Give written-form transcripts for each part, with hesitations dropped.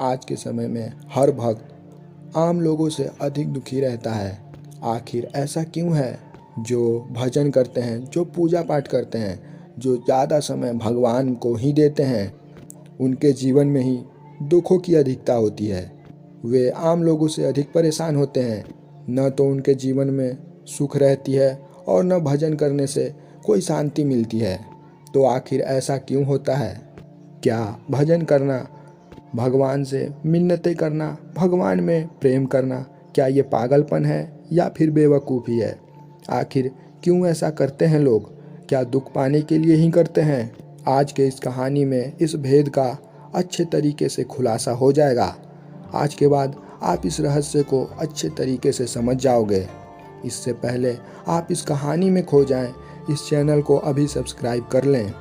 आज के समय में हर भक्त आम लोगों से अधिक दुखी रहता है। आखिर ऐसा क्यों है? जो भजन करते हैं, जो पूजा पाठ करते हैं, जो ज़्यादा समय भगवान को ही देते हैं, उनके जीवन में ही दुखों की अधिकता होती है। वे आम लोगों से अधिक परेशान होते हैं। न तो उनके जीवन में सुख रहती है और न भजन करने से कोई शांति मिलती है। तो आखिर ऐसा क्यों होता है? क्या भजन करना, भगवान से मिन्नतें करना, भगवान में प्रेम करना, क्या ये पागलपन है या फिर बेवकूफ़ी है? आखिर क्यों ऐसा करते हैं लोग? क्या दुख पाने के लिए ही करते हैं? आज के इस कहानी में इस भेद का अच्छे तरीके से खुलासा हो जाएगा। आज के बाद आप इस रहस्य को अच्छे तरीके से समझ जाओगे। इससे पहले आप इस कहानी में खो जाएं, इस चैनल को अभी सब्सक्राइब कर लें।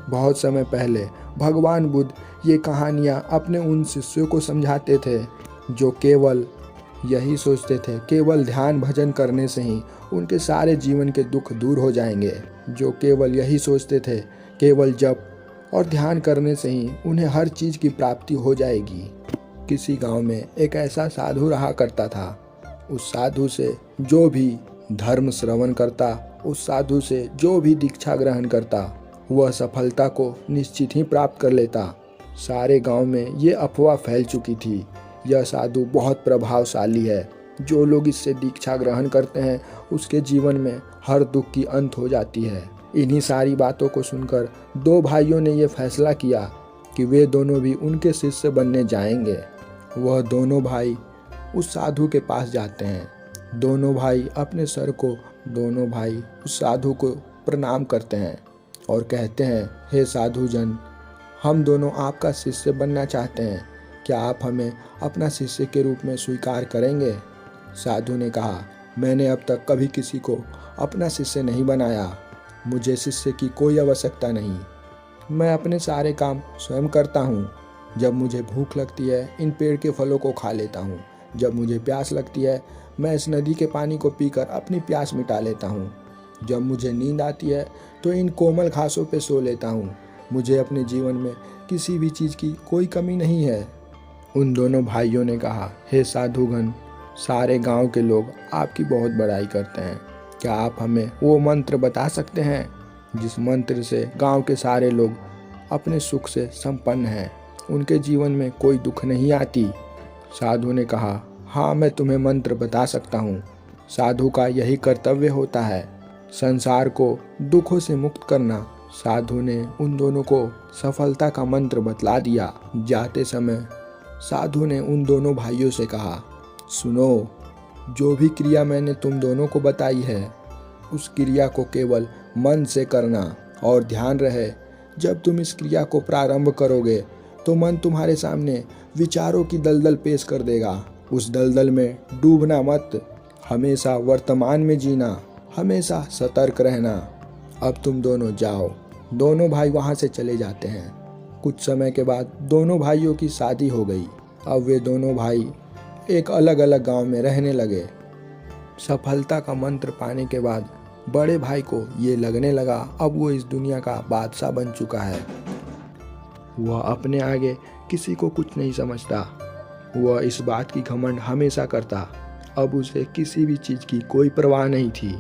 बहुत समय पहले भगवान बुद्ध ये कहानियाँ अपने उन शिष्यों को समझाते थे जो केवल यही सोचते थे, केवल ध्यान भजन करने से ही उनके सारे जीवन के दुख दूर हो जाएंगे। जो केवल यही सोचते थे, केवल जप और ध्यान करने से ही उन्हें हर चीज़ की प्राप्ति हो जाएगी। किसी गांव में एक ऐसा साधु रहा करता था। उस साधु से जो भी धर्म श्रवण करता, उस साधु से जो भी दीक्षा ग्रहण करता, वह सफलता को निश्चित ही प्राप्त कर लेता। सारे गांव में ये अफवाह फैल चुकी थी, यह साधु बहुत प्रभावशाली है। जो लोग इससे दीक्षा ग्रहण करते हैं उसके जीवन में हर दुख की अंत हो जाती है। इन्हीं सारी बातों को सुनकर दो भाइयों ने यह फैसला किया कि वे दोनों भी उनके शिष्य बनने जाएंगे। वह दोनों भाई उस साधु के पास जाते हैं। दोनों भाई अपने सर को उस साधु को प्रणाम करते हैं और कहते हैं, हे साधु जन, हम दोनों आपका शिष्य बनना चाहते हैं। क्या आप हमें अपना शिष्य के रूप में स्वीकार करेंगे? साधु ने कहा, मैंने अब तक कभी किसी को अपना शिष्य नहीं बनाया। मुझे शिष्य की कोई आवश्यकता नहीं। मैं अपने सारे काम स्वयं करता हूँ। जब मुझे भूख लगती है, इन पेड़ के फलों को खा लेता हूँ। जब मुझे प्यास लगती है, मैं इस नदी के पानी को पीकर अपनी प्यास मिटा लेता हूँ। जब मुझे नींद आती है तो इन कोमल घासों पे सो लेता हूँ। मुझे अपने जीवन में किसी भी चीज़ की कोई कमी नहीं है। उन दोनों भाइयों ने कहा, हे साधुगण, सारे गांव के लोग आपकी बहुत बड़ाई करते हैं। क्या आप हमें वो मंत्र बता सकते हैं जिस मंत्र से गांव के सारे लोग अपने सुख से संपन्न हैं, उनके जीवन में कोई दुख नहीं आती? साधु ने कहा, हाँ, मैं तुम्हें मंत्र बता सकता हूँ। साधु का यही कर्तव्य होता है, संसार को दुखों से मुक्त करना। साधु ने उन दोनों को सफलता का मंत्र बतला दिया। जाते समय साधु ने उन दोनों भाइयों से कहा, सुनो, जो भी क्रिया मैंने तुम दोनों को बताई है, उस क्रिया को केवल मन से करना और ध्यान रहे, जब तुम इस क्रिया को प्रारंभ करोगे तो मन तुम्हारे सामने विचारों की दलदल पेश कर देगा। उस दलदल में डूबना मत, हमेशा वर्तमान में जीना, हमेशा सतर्क रहना। अब तुम दोनों जाओ। दोनों भाई वहाँ से चले जाते हैं। कुछ समय के बाद दोनों भाइयों की शादी हो गई। अब वे दोनों भाई एक अलग अलग गांव में रहने लगे। सफलता का मंत्र पाने के बाद बड़े भाई को ये लगने लगा अब वो इस दुनिया का बादशाह बन चुका है। वह अपने आगे किसी को कुछ नहीं समझता। वह इस बात की घमंड हमेशा करता। अब उसे किसी भी चीज़ की कोई परवाह नहीं थी।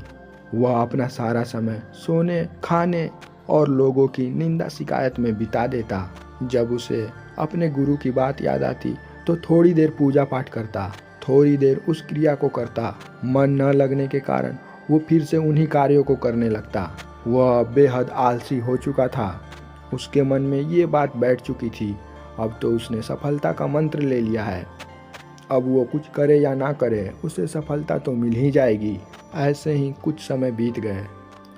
वह अपना सारा समय सोने, खाने और लोगों की निंदा शिकायत में बिता देता। जब उसे अपने गुरु की बात याद आती तो थोड़ी देर पूजा पाठ करता, थोड़ी देर उस क्रिया को करता। मन न लगने के कारण वो फिर से उन्हीं कार्यों को करने लगता। वह बेहद आलसी हो चुका था। उसके मन में ये बात बैठ चुकी थी, अब तो उसने सफलता का मंत्र ले लिया है। अब वो कुछ करे या ना करे, उसे सफलता तो मिल ही जाएगी। ऐसे ही कुछ समय बीत गए।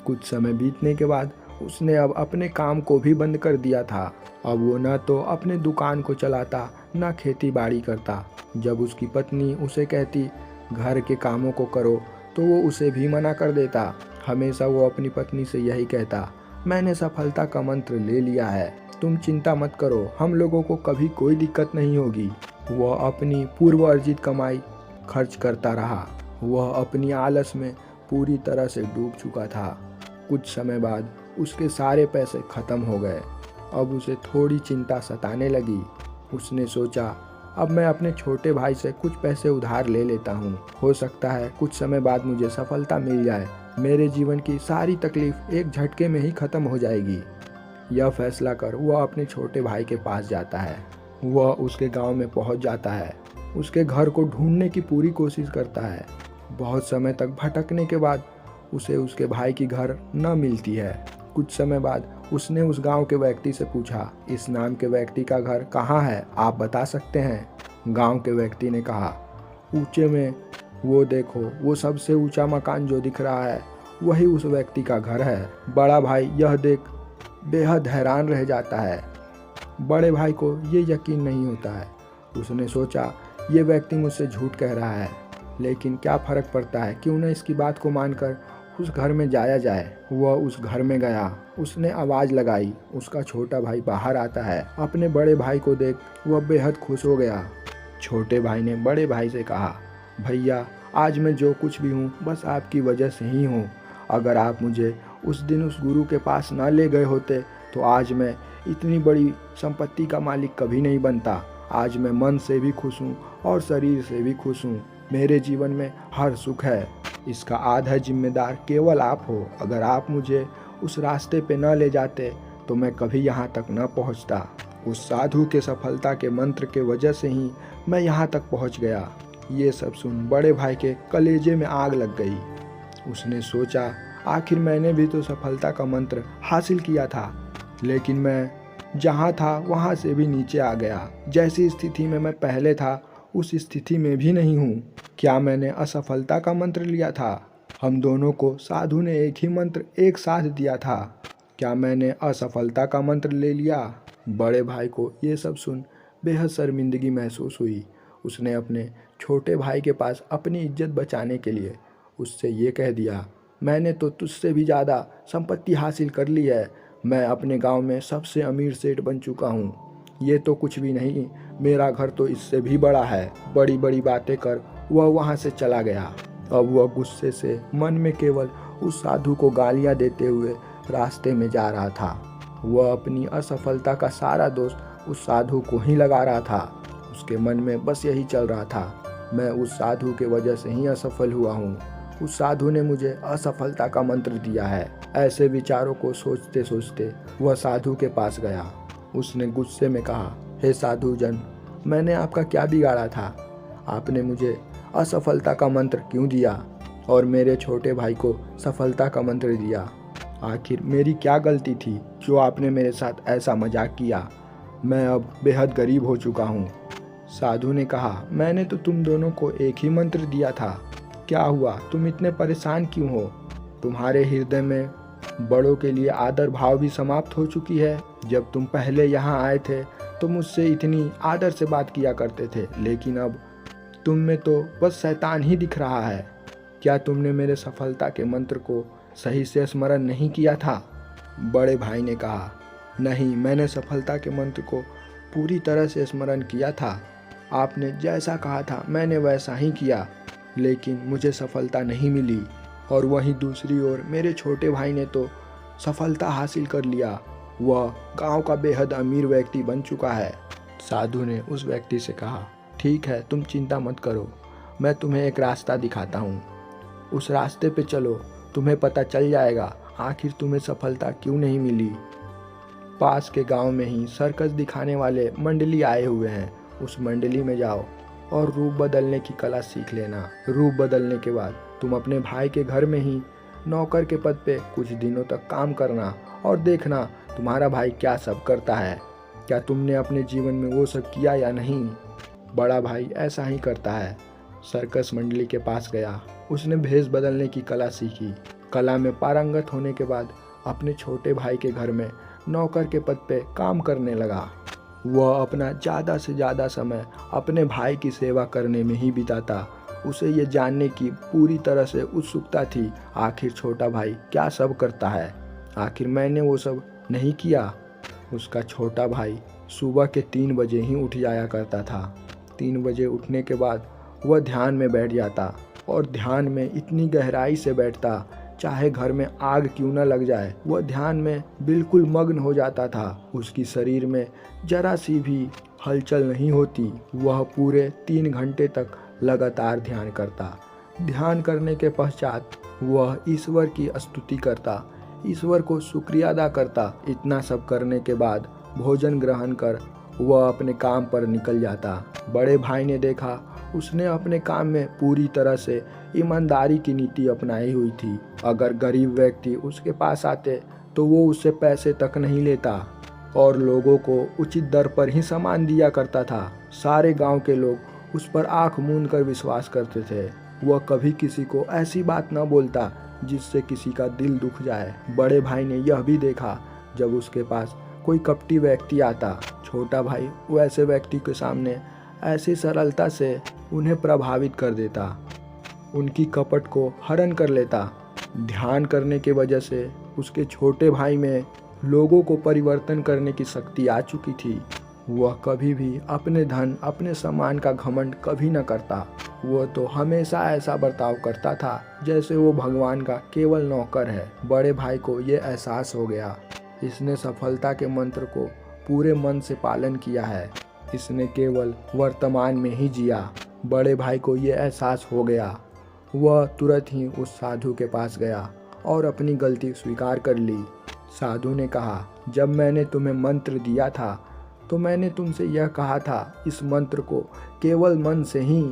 कुछ समय बीतने के बाद उसने अब अपने काम को भी बंद कर दिया था। अब वो न तो अपने दुकान को चलाता, न खेती बाड़ी करता। जब उसकी पत्नी उसे कहती घर के कामों को करो तो वो उसे भी मना कर देता। हमेशा वो अपनी पत्नी से यही कहता, मैंने सफलता का मंत्र ले लिया है, तुम चिंता मत करो, हम लोगों को कभी कोई दिक्कत नहीं होगी। वह अपनी पूर्व अर्जित कमाई खर्च करता रहा। वह अपनी आलस में पूरी तरह से डूब चुका था। कुछ समय बाद उसके सारे पैसे खत्म हो गए। अब उसे थोड़ी चिंता सताने लगी। उसने सोचा अब मैं अपने छोटे भाई से कुछ पैसे उधार ले लेता हूँ। हो सकता है कुछ समय बाद मुझे सफलता मिल जाए। मेरे जीवन की सारी तकलीफ एक झटके में ही खत्म हो जाएगी। यह फैसला कर वह अपने छोटे भाई के पास जाता है। वह उसके गांव में पहुंच जाता है। उसके घर को ढूंढने की पूरी कोशिश करता है। बहुत समय तक भटकने के बाद उसे उसके भाई की घर न मिलती है। कुछ समय बाद उसने उस गांव के व्यक्ति से पूछा, इस नाम के व्यक्ति का घर कहाँ है, आप बता सकते हैं? गांव के व्यक्ति ने कहा, ऊंचे में वो देखो, वो सबसे ऊंचा मकान जो दिख रहा है वही उस व्यक्ति का घर है। बड़ा भाई यह देख बेहद हैरान रह जाता है। बड़े भाई को ये यकीन नहीं होता है। उसने सोचा ये व्यक्ति मुझसे झूठ कह रहा है, लेकिन क्या फ़र्क पड़ता है, क्यों न इसकी बात को मानकर उस घर में जाया जाए। वह उस घर में गया। उसने आवाज़ लगाई। उसका छोटा भाई बाहर आता है। अपने बड़े भाई को देख वह बेहद खुश हो गया। छोटे भाई ने बड़े भाई से कहा, भैया आज मैं जो कुछ भी हूँ बस आपकी वजह से ही हूँ। अगर आप मुझे उस दिन उस गुरु के पास ना ले गए होते तो आज मैं इतनी बड़ी संपत्ति का मालिक कभी नहीं बनता। आज मैं मन से भी खुश हूँ और शरीर से भी खुश हूँ। मेरे जीवन में हर सुख है। इसका आधा जिम्मेदार केवल आप हो। अगर आप मुझे उस रास्ते पे न ले जाते तो मैं कभी यहाँ तक न पहुँचता। उस साधु के सफलता के मंत्र के वजह से ही मैं यहाँ तक पहुँच गया। ये सब सुन बड़े भाई के कलेजे में आग लग गई। उसने सोचा, आखिर मैंने भी तो सफलता का मंत्र हासिल किया था, लेकिन मैं जहाँ था वहाँ से भी नीचे आ गया। जैसी स्थिति में मैं पहले था उस स्थिति में भी नहीं हूँ। क्या मैंने असफलता का मंत्र लिया था? हम दोनों को साधु ने एक ही मंत्र एक साथ दिया था। क्या मैंने असफलता का मंत्र ले लिया? बड़े भाई को ये सब सुन बेहद शर्मिंदगी महसूस हुई। उसने अपने छोटे भाई के पास अपनी इज्जत बचाने के लिए उससे ये कह दिया, मैंने तो तुझसे भी ज़्यादा संपत्ति हासिल कर ली है। मैं अपने गांव में सबसे अमीर सेठ बन चुका हूँ। ये तो कुछ भी नहीं, मेरा घर तो इससे भी बड़ा है। बड़ी बड़ी बातें कर वह वहाँ से चला गया। अब वह गुस्से से मन में केवल उस साधु को गालियाँ देते हुए रास्ते में जा रहा था। वह अपनी असफलता का सारा दोष उस साधु को ही लगा रहा था। उसके मन में बस यही चल रहा था, मैं उस साधु के वजह से ही असफल हुआ हूँ। उस साधु ने मुझे असफलता का मंत्र दिया है। ऐसे विचारों को सोचते सोचते वह साधु के पास गया। उसने गुस्से में कहा, हे साधु जन, मैंने आपका क्या बिगाड़ा था? आपने मुझे असफलता का मंत्र क्यों दिया और मेरे छोटे भाई को सफलता का मंत्र दिया? आखिर मेरी क्या गलती थी जो आपने मेरे साथ ऐसा मजाक किया? मैं अब बेहद गरीब हो चुका हूँ। साधु ने कहा, मैंने तो तुम दोनों को एक ही मंत्र दिया था। क्या हुआ, तुम इतने परेशान क्यों हो? तुम्हारे हृदय में बड़ों के लिए आदर भाव भी समाप्त हो चुकी है। जब तुम पहले यहाँ आए थे तो मुझसे इतनी आदर से बात किया करते थे, लेकिन अब तुम में तो बस शैतान ही दिख रहा है। क्या तुमने मेरे सफलता के मंत्र को सही से स्मरण नहीं किया था? बड़े भाई ने कहा, नहीं, मैंने सफलता के मंत्र को पूरी तरह से स्मरण किया था। आपने जैसा कहा था मैंने वैसा ही किया, लेकिन मुझे सफलता नहीं मिली। और वहीं दूसरी ओर मेरे छोटे भाई ने तो सफलता हासिल कर लिया। वह गांव का बेहद अमीर व्यक्ति बन चुका है। साधु ने उस व्यक्ति से कहा, ठीक है, तुम चिंता मत करो, मैं तुम्हें एक रास्ता दिखाता हूँ। उस रास्ते पे चलो, तुम्हें पता चल जाएगा आखिर तुम्हें सफलता क्यों नहीं मिली। पास के गांव में ही सर्कस दिखाने वाले मंडली आए हुए हैं। उस मंडली में जाओ और रूप बदलने की कला सीख लेना। रूप बदलने के बाद तुम अपने भाई के घर में ही नौकर के पद पे कुछ दिनों तक काम करना और देखना तुम्हारा भाई क्या सब करता है। क्या तुमने अपने जीवन में वो सब किया या नहीं? बड़ा भाई ऐसा ही करता है। सर्कस मंडली के पास गया। उसने भेष बदलने की कला सीखी। कला में पारंगत होने के बाद अपने छोटे भाई के घर में नौकर के पद पे काम करने लगा। वह अपना ज़्यादा से ज़्यादा समय अपने भाई की सेवा करने में ही बिताता। उसे ये जानने की पूरी तरह से उत्सुकता थी, आखिर छोटा भाई क्या सब करता है। आखिर मैंने वो सब नहीं किया। उसका छोटा भाई सुबह के 3 बजे ही उठ जाया करता था। 3 बजे उठने के बाद वह ध्यान में बैठ जाता और ध्यान में इतनी गहराई से बैठता, चाहे घर में आग क्यों न लग जाए, वह ध्यान में बिल्कुल मग्न हो जाता था। उसकी शरीर में जरा सी भी हलचल नहीं होती। वह पूरे 3 घंटे तक लगातार ध्यान करता। ध्यान करने के पश्चात वह ईश्वर की स्तुति करता, ईश्वर को शुक्रिया अदा करता। इतना सब करने के बाद भोजन ग्रहण कर वह अपने काम पर निकल जाता। बड़े भाई ने देखा उसने अपने काम में पूरी तरह से ईमानदारी की नीति अपनाई हुई थी। अगर गरीब व्यक्ति उसके पास आते तो वो उससे पैसे तक नहीं लेता और लोगों को उचित दर पर ही सामान दिया करता था। सारे गांव के लोग उस पर आंख मूंद कर विश्वास करते थे। वह कभी किसी को ऐसी बात न बोलता जिससे किसी का दिल दुख जाए। बड़े भाई ने यह भी देखा जब उसके पास कोई कपटी व्यक्ति आता, छोटा भाई वैसे व्यक्ति के सामने ऐसी सरलता से उन्हें प्रभावित कर देता, उनकी कपट को हरण कर लेता। ध्यान करने की वजह से उसके छोटे भाई में लोगों को परिवर्तन करने की शक्ति आ चुकी थी। वह कभी भी अपने धन, अपने सम्मान का घमंड कभी न करता। वह तो हमेशा ऐसा बर्ताव करता था जैसे वो भगवान का केवल नौकर है। बड़े भाई को ये एहसास हो गया। इसने सफलता के मंत्र को पूरे मन से पालन किया है। इसने केवल वर्तमान में ही जिया। बड़े भाई को ये एहसास हो गया। वह तुरंत ही उस साधु के पास गया और अपनी गलती स्वीकार कर ली। साधु ने कहा, जब मैंने तुम्हें मंत्र दिया था तो मैंने तुमसे यह कहा था इस मंत्र को केवल मन से ही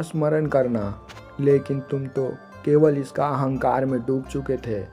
स्मरण करना, लेकिन तुम तो केवल इसका अहंकार में डूब चुके थे।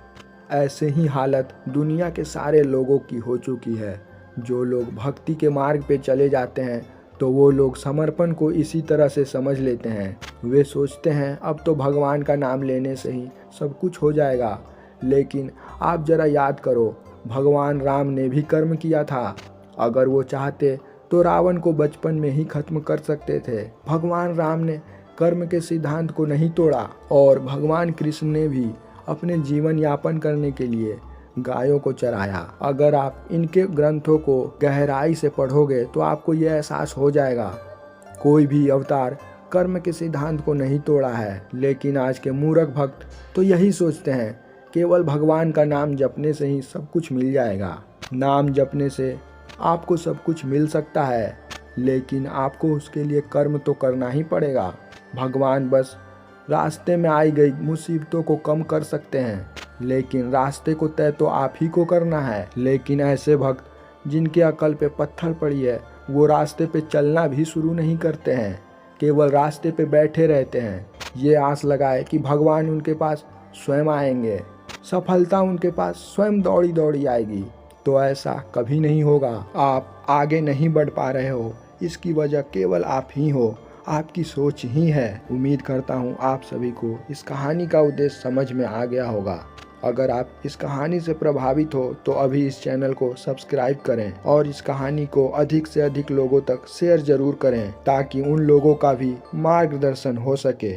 ऐसे ही हालत दुनिया के सारे लोगों की हो चुकी है। जो लोग भक्ति के मार्ग पे चले जाते हैं तो वो लोग समर्पण को इसी तरह से समझ लेते हैं। वे सोचते हैं अब तो भगवान का नाम लेने से ही सब कुछ हो जाएगा, लेकिन आप जरा याद करो, भगवान राम ने भी कर्म किया था। अगर वो चाहते तो रावण को बचपन में ही खत्म कर सकते थे। भगवान राम ने कर्म के सिद्धांत को नहीं तोड़ा और भगवान कृष्ण ने भी अपने जीवन यापन करने के लिए गायों को चराया। अगर आप इनके ग्रंथों को गहराई से पढ़ोगे तो आपको यह एहसास हो जाएगा, कोई भी अवतार कर्म के सिद्धांत को नहीं तोड़ा है। लेकिन आज के मूर्ख भक्त तो यही सोचते हैं केवल भगवान का नाम जपने से ही सब कुछ मिल जाएगा। नाम जपने से आपको सब कुछ मिल सकता है, लेकिन आपको उसके लिए कर्म तो करना ही पड़ेगा। भगवान बस रास्ते में आई गई मुसीबतों को कम कर सकते हैं, लेकिन रास्ते को तय तो आप ही को करना है। लेकिन ऐसे भक्त जिनके अकल पे पत्थर पड़ी है वो रास्ते पे चलना भी शुरू नहीं करते हैं, केवल रास्ते पे बैठे रहते हैं। ये आस लगाए कि भगवान उनके पास स्वयं आएंगे, सफलता उनके पास स्वयं दौड़ी दौड़ी आएगी, तो ऐसा कभी नहीं होगा। आप आगे नहीं बढ़ पा रहे हो, इसकी वजह केवल आप ही हो, आपकी सोच ही है। उम्मीद करता हूँ आप सभी को इस कहानी का उद्देश्य समझ में आ गया होगा। अगर आप इस कहानी से प्रभावित हो तो अभी इस चैनल को सब्सक्राइब करें और इस कहानी को अधिक से अधिक लोगों तक शेयर जरूर करें ताकि उन लोगों का भी मार्गदर्शन हो सके।